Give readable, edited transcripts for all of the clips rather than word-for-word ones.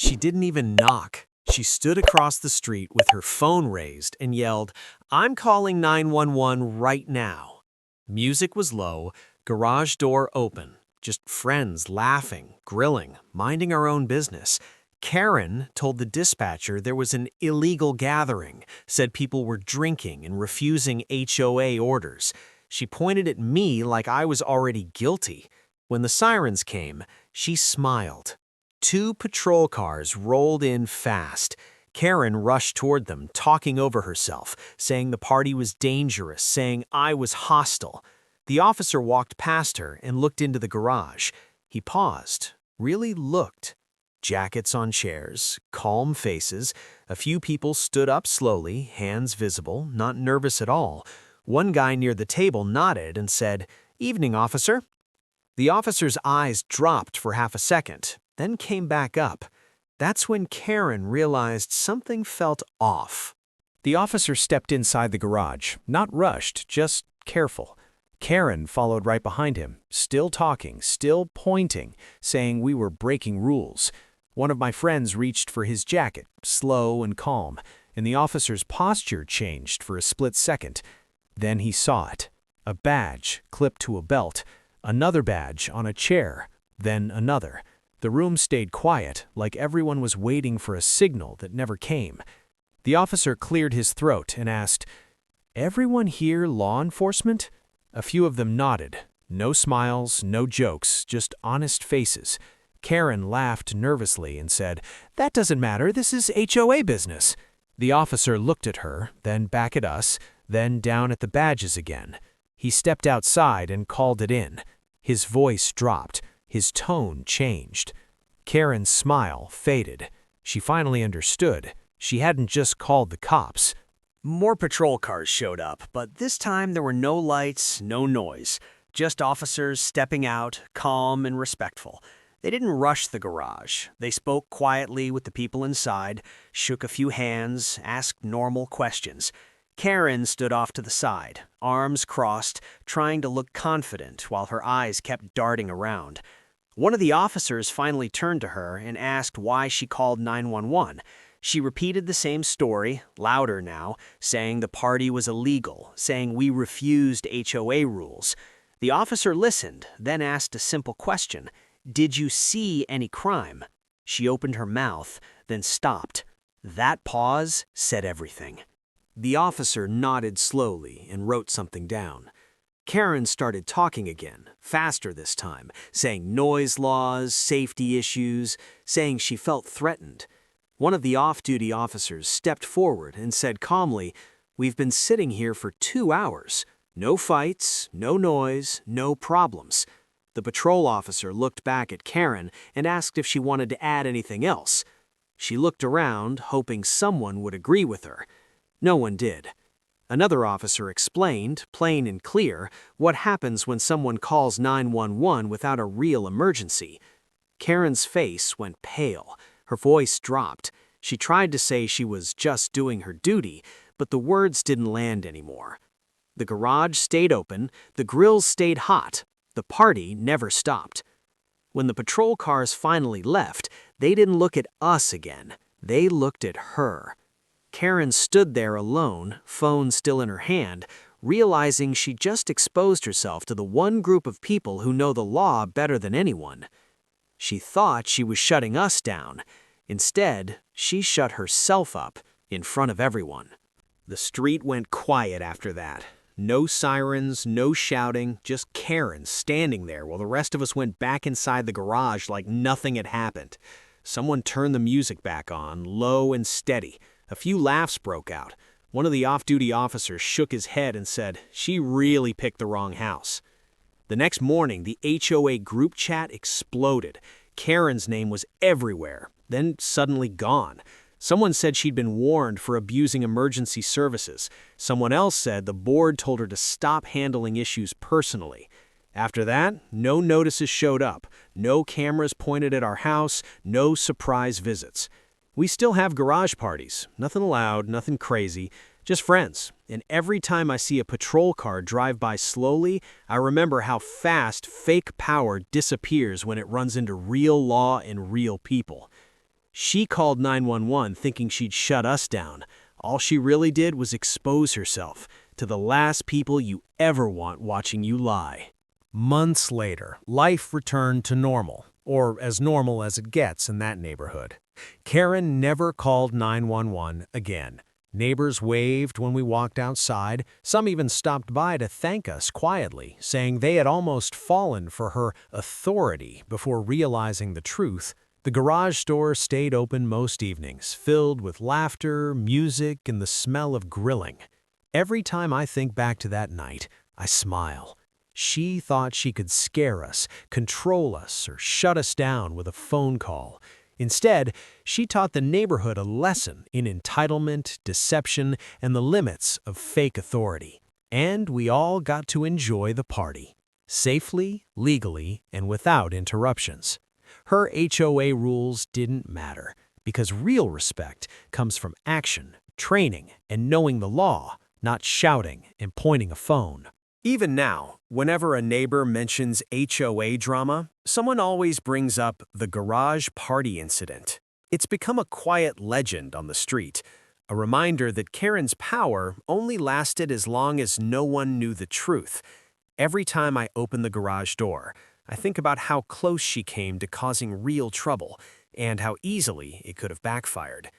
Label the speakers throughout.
Speaker 1: She didn't even knock. She stood across the street with her phone raised and yelled, "I'm calling 911 right now." Music was low, garage door open, just friends laughing, grilling, minding our own business. Karen told the dispatcher there was an illegal gathering, said people were drinking and refusing HOA orders. She pointed at me like I was already guilty. When the sirens came, she smiled. 2 patrol cars rolled in fast. Karen rushed toward them, talking over herself, saying the party was dangerous, saying I was hostile. The officer walked past her and looked into the garage. He paused, really looked. Jackets on chairs, calm faces. A few people stood up slowly, hands visible, not nervous at all. One guy near the table nodded and said, "Evening, officer." The officer's eyes dropped for half a second, then came back up. That's when Karen realized something felt off.
Speaker 2: The officer stepped inside the garage, not rushed, just careful. Karen followed right behind him, still talking, still pointing, saying we were breaking rules. One of my friends reached for his jacket, slow and calm, and the officer's posture changed for a split second. Then he saw it. A badge clipped to a belt, another badge on a chair, then another. The room stayed quiet, like everyone was waiting for a signal that never came. The officer cleared his throat and asked, "Everyone here law enforcement?" A few of them nodded. No smiles, no jokes, just honest faces. Karen laughed nervously and said, "That doesn't matter, this is HOA business." The officer looked at her, then back at us, then down at the badges again. He stepped outside and called it in. His voice dropped. His tone changed. Karen's smile faded. She finally understood. She hadn't just called the cops.
Speaker 1: More patrol cars showed up, but this time there were no lights, no noise. Just officers stepping out, calm and respectful. They didn't rush the garage. They spoke quietly with the people inside, shook a few hands, asked normal questions. Karen stood off to the side, arms crossed, trying to look confident while her eyes kept darting around. One of the officers finally turned to her and asked why she called 911. She repeated the same story, louder now, saying the party was illegal, saying we refused HOA rules. The officer listened, then asked a simple question. "Did you see any crime?" She opened her mouth, then stopped. That pause said everything. The officer nodded slowly and wrote something down. Karen started talking again, faster this time, saying noise laws, safety issues, saying she felt threatened. One of the off-duty officers stepped forward and said calmly, "We've been sitting here for 2 hours. No fights, no noise, no problems." The patrol officer looked back at Karen and asked if she wanted to add anything else. She looked around, hoping someone would agree with her. No one did. Another officer explained, plain and clear, what happens when someone calls 911 without a real emergency. Karen's face went pale. Her voice dropped. She tried to say she was just doing her duty, but the words didn't land anymore. The garage stayed open, the grills stayed hot, the party never stopped. When the patrol cars finally left, they didn't look at us again. They looked at her. Karen stood there alone, phone still in her hand, realizing she just exposed herself to the one group of people who know the law better than anyone. She thought she was shutting us down. Instead, she shut herself up in front of everyone. The street went quiet after that. No sirens, no shouting, just Karen standing there while the rest of us went back inside the garage like nothing had happened. Someone turned the music back on, low and steady. A few laughs broke out. One of the off-duty officers shook his head and said, "She really picked the wrong house." The next morning, the HOA group chat exploded. Karen's name was everywhere, then suddenly gone. Someone said she'd been warned for abusing emergency services. Someone else said the board told her to stop handling issues personally. After that, no notices showed up, no cameras pointed at our house, no surprise visits. We still have garage parties, nothing loud, nothing crazy, just friends. And every time I see a patrol car drive by slowly, I remember how fast fake power disappears when it runs into real law and real people. She called 911 thinking she'd shut us down. All she really did was expose herself to the last people you ever want watching you lie. Months later, life returned to normal, or as normal as it gets in that neighborhood. Karen never called 911 again. Neighbors waved when we walked outside. Some even stopped by to thank us quietly, saying they had almost fallen for her authority before realizing the truth. The garage door stayed open most evenings, filled with laughter, music, and the smell of grilling. Every time I think back to that night, I smile. She thought she could scare us, control us, or shut us down with a phone call. Instead, she taught the neighborhood a lesson in entitlement, deception, and the limits of fake authority. And we all got to enjoy the party, safely, legally, and without interruptions. Her HOA rules didn't matter, because real respect comes from action, training, and knowing the law, not shouting and pointing a phone. Even now, whenever a neighbor mentions HOA drama, someone always brings up the garage party incident. It's become a quiet legend on the street, a reminder that Karen's power only lasted as long as no one knew the truth. Every time I open the garage door, I think about how close she came to causing real trouble and how easily it could have backfired.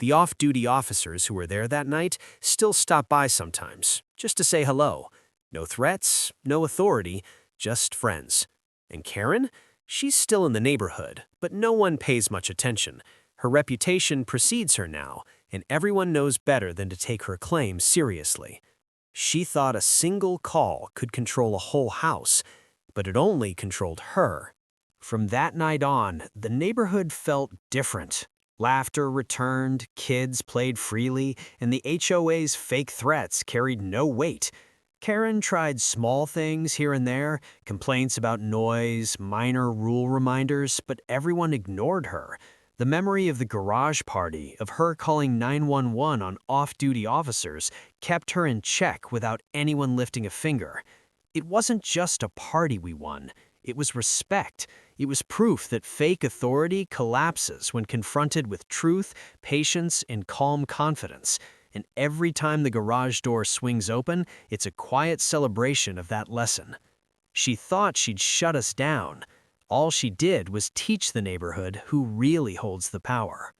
Speaker 1: The off-duty officers who were there that night still stop by sometimes, just to say hello. No threats, no authority, just friends. And Karen? She's still in the neighborhood, but no one pays much attention. Her reputation precedes her now, and everyone knows better than to take her claims seriously. She thought a single call could control a whole house, but it only controlled her. From that night on, the neighborhood felt different. Laughter returned, kids played freely, and the HOA's fake threats carried no weight. Karen tried small things here and there, complaints about noise, minor rule reminders, but everyone ignored her. The memory of the garage party, of her calling 911 on off-duty officers, kept her in check without anyone lifting a finger. It wasn't just a party we won. It was respect. It was proof that fake authority collapses when confronted with truth, patience, and calm confidence. And every time the garage door swings open, it's a quiet celebration of that lesson. She thought she'd shut us down. All she did was teach the neighborhood who really holds the power.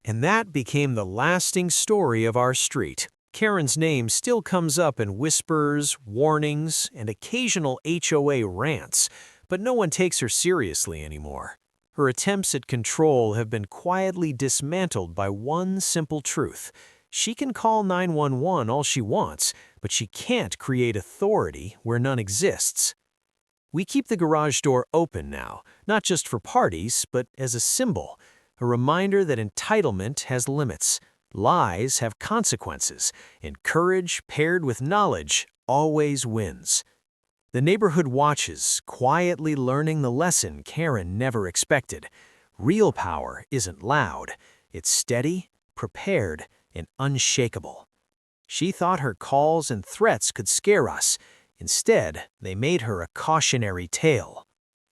Speaker 1: And that became the lasting story of our street. Karen's name still comes up in whispers, warnings, and occasional HOA rants, but no one takes her seriously anymore. Her attempts at control have been quietly dismantled by one simple truth. She can call 911 all she wants, but she can't create authority where none exists. We keep the garage door open now, not just for parties, but as a symbol, a reminder that entitlement has limits, lies have consequences, and courage paired with knowledge always wins. The neighborhood watches, quietly learning the lesson Karen never expected. Real power isn't loud. It's steady, prepared, and unshakable. She thought her calls and threats could scare us. Instead, they made her a cautionary tale.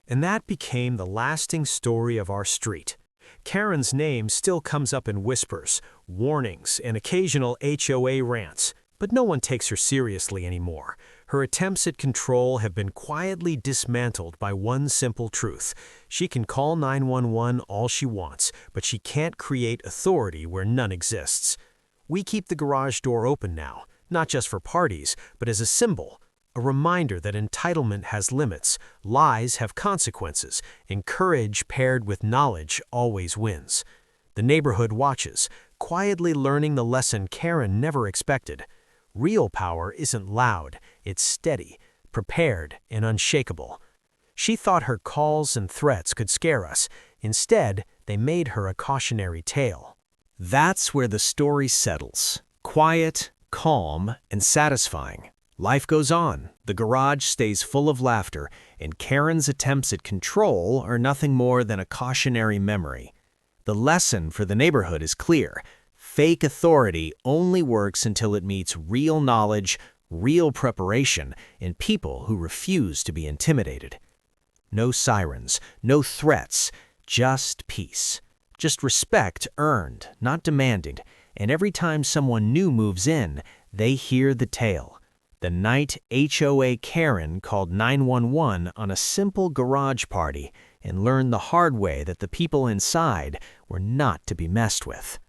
Speaker 1: And that became the lasting story of our street. Karen's name still comes up in whispers, warnings, and occasional HOA rants, but no one takes her seriously anymore. Her attempts at control have been quietly dismantled by one simple truth. She can call 911 all she wants, but she can't create authority where none exists. We keep the garage door open now, not just for parties, but as a symbol, a reminder that entitlement has limits, lies have consequences, and courage paired with knowledge always wins. The neighborhood watches, quietly learning the lesson Karen never expected. Real power isn't loud, it's steady, prepared, and unshakable. She thought her calls and threats could scare us. Instead, they made her a cautionary tale. That's where the story settles. Quiet, calm, and satisfying. Life goes on, the garage stays full of laughter, and Karen's attempts at control are nothing more than a cautionary memory. The lesson for the neighborhood is clear. Fake authority only works until it meets real knowledge, real preparation, and people who refuse to be intimidated. No sirens, no threats, just peace. Just respect earned, not demanded, and every time someone new moves in, they hear the tale. The night HOA Karen called 911 on a simple garage party and learned the hard way that the people inside were not to be messed with.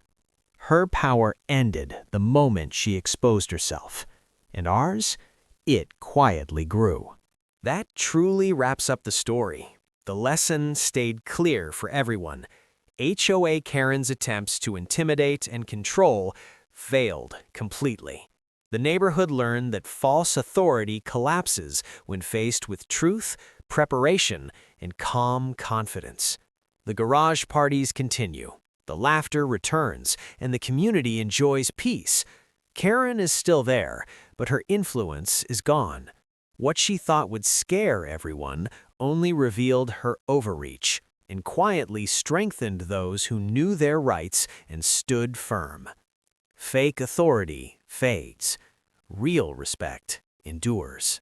Speaker 1: Her power ended the moment she exposed herself, and ours, it quietly grew. That truly wraps up the story. The lesson stayed clear for everyone. HOA Karen's attempts to intimidate and control failed completely. The neighborhood learned that false authority collapses when faced with truth, preparation, and calm confidence. The garage parties continue. The laughter returns, and the community enjoys peace. Karen is still there, but her influence is gone. What she thought would scare everyone only revealed her overreach and quietly strengthened those who knew their rights and stood firm. Fake authority fades. Real respect endures.